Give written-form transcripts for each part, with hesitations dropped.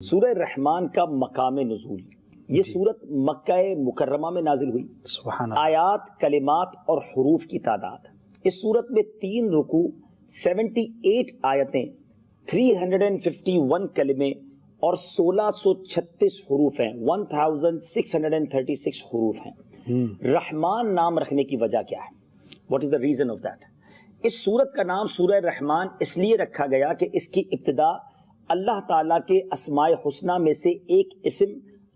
سورہ رحمان کا مقام نزول، یہ سورت مکہ مکرمہ میں نازل ہوئی۔ سبحان اللہ۔ آیات، کلمات اور حروف کی تعداد، اس سورت میں 3 رکوع، 78 آیتیں، 351 کلمے اور 1636 حروف ہیں، 1636 حروف ہیں۔ رحمان نام رکھنے کی وجہ کیا ہے؟ What is the reason of that? اس سورت کا نام سورہ رحمان اس لیے رکھا گیا کہ اس کی ابتدا اللہ تعالیٰ کے اسماء حسنہ میں سے ایک اسم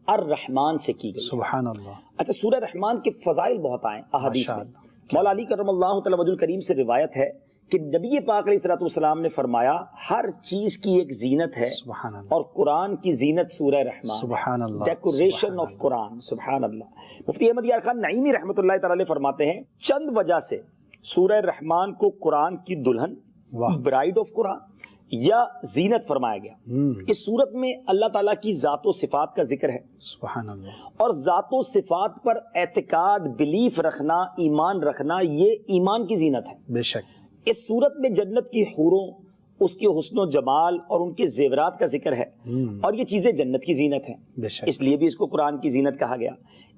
الرحمن سے کی گئی۔ سبحان اللہ۔ اچھا، سورہ رحمان کے فضائل بہت آئے احادیث میں۔ مولا علی کرم اللہ تعالی وجہ الکریم سے روایت ہے کہ نبی پاک علیہ الصلوۃ والسلام نے فرمایا ہر چیز کی ایک زینت ہے، سبحان اللہ۔ اور قرآن کی زینت سورہ رحمان، سبحان اللہ۔ ڈیکوریشن آف قرآن۔ سبحان اللہ۔ مفتی احمد یار خان نعیمی رحمۃ اللہ تعالی علیہ فرماتے ہیں چند وجہ سے سورہ رحمان کو قرآن کی دلہن، برائڈ آف قرآن یا زینت فرمایا گیا۔ اس صورت میں اللہ تعالیٰ کی ذات و صفات کا ذکر ہے، سبحان اللہ، اور ذات و صفات پر اعتقاد، بلیف رکھنا، ایمان رکھنا، یہ ایمان کی زینت ہے۔ بے شک۔ اس صورت میں جنت کی حوروں، اس کے حسن و جمال اور ان کے زیورات کا ذکر ہے، اور یہ چیزیں جنت کی زینت ہیں، بے شک۔ اس لیے بھی اس کو قرآن کی زینت کہا گیا۔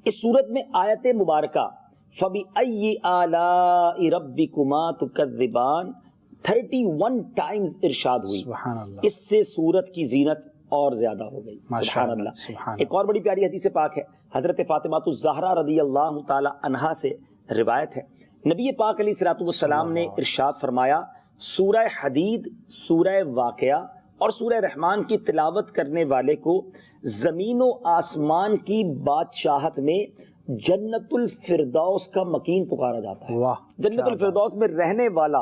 اس صورت میں آیت مبارکہ فَبِأَيِّ آلَاءِ رَبِّكُمَا تُكَذِّبَانِ 31 ٹائمز ارشاد ہوئی۔ سبحان اللہ۔ اس سے سورت کی زینت اور زیادہ ہو گئی۔ سبحان اللہ۔ سبحان ایک اور بڑی پیاری حدیث پاک ہے، حضرت فاطمہ الزہرا رضی اللہ تعالی عنہا سے روایت ہے، نبی پاک علیہ الصلوۃ والسلام نے ارشاد فرمایا سورہ حدید، سورہ واقعہ اور سورہ رحمان کی تلاوت کرنے والے کو زمین و آسمان کی بادشاہت میں جنت الفردوس کا مکین پکارا جاتا ہے۔ واہ، جنت الفردوس میں رہنے والا،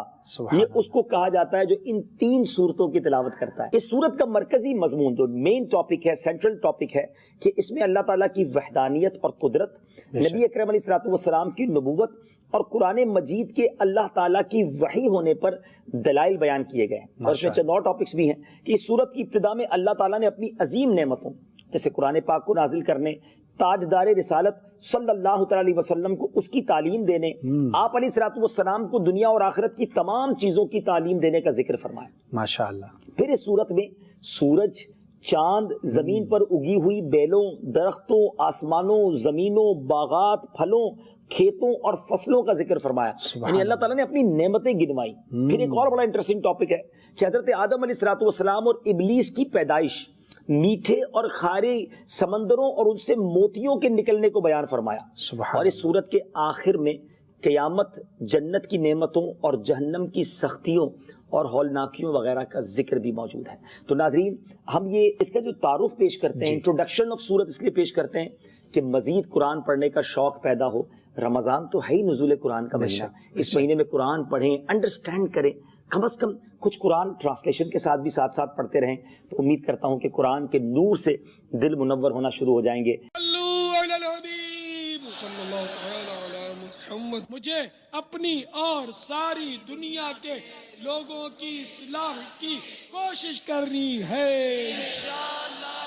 یہ اس کو کہا جاتا ہے جو ان 3 صورتوں کی تلاوت کرتا ہے۔ اس صورت کا مرکزی مضمون جو مین ٹاپک ہے، سینٹرل ٹاپک ہے، کہ اس میں اللہ تعالیٰ کی وحدانیت اور قدرت، نبی اکرم علیہ الصلوۃ والسلام کی نبوت اور قرآن مجید کے اللہ تعالیٰ کی وحی ہونے پر دلائل بیان کیے گئے ہیں۔ اور اس میں چند اور ٹاپکس بھی ہیں کہ اس صورت کی ابتدا میں اللہ تعالیٰ نے اپنی عظیم نعمتوں جیسے قرآن پاک کو نازل کرنے، تاجدار رسالت صلی اللہ تعالی علیہ وسلم کو اس کی تعلیم دینے، آپ علیہ الصلوۃ والسلام کو دنیا اور آخرت کی تمام چیزوں کی تعلیم دینے کا ذکر فرمایا۔ ماشاءاللہ۔ پھر اس صورت میں سورج، چاند، زمین پر اگی ہوئی بیلوں، درختوں، آسمانوں، زمینوں، باغات، پھلوں، کھیتوں اور فصلوں کا ذکر فرمایا، یعنی اللہ تعالیٰ نے اپنی نعمتیں گنوائی۔ پھر ایک اور بڑا انٹرسٹنگ ٹاپک ہے کہ حضرت آدم علیہ الصلوۃ والسلام اور ابلیس کی پیدائش، میٹھے اور کھارے سمندروں اور ان سے موتیوں کے نکلنے کو بیان فرمایا۔ اور اس صورت کے آخر میں قیامت، جنت کی نعمتوں اور جہنم کی سختیوں اور ہولناکیوں وغیرہ کا ذکر بھی موجود ہے۔ تو ناظرین، ہم یہ اس کا جو تعارف پیش کرتے ہیں، انٹروڈکشن آف سورت اس لیے پیش کرتے ہیں کہ مزید قرآن پڑھنے کا شوق پیدا ہو۔ رمضان تو ہے ہی نزول قرآن کا مہینہ، اس مہینے میں قرآن پڑھیں، انڈرسٹینڈ کریں، کم از کم کچھ قرآن ٹرانسلیشن کے ساتھ بھی ساتھ ساتھ پڑھتے رہیں، تو امید کرتا ہوں کہ قرآن کے نور سے دل منور ہونا شروع ہو جائیں گے۔ مجھے اپنی اور ساری دنیا کے لوگوں کی اصلاح کی کوشش کرنی ہے انشاءاللہ۔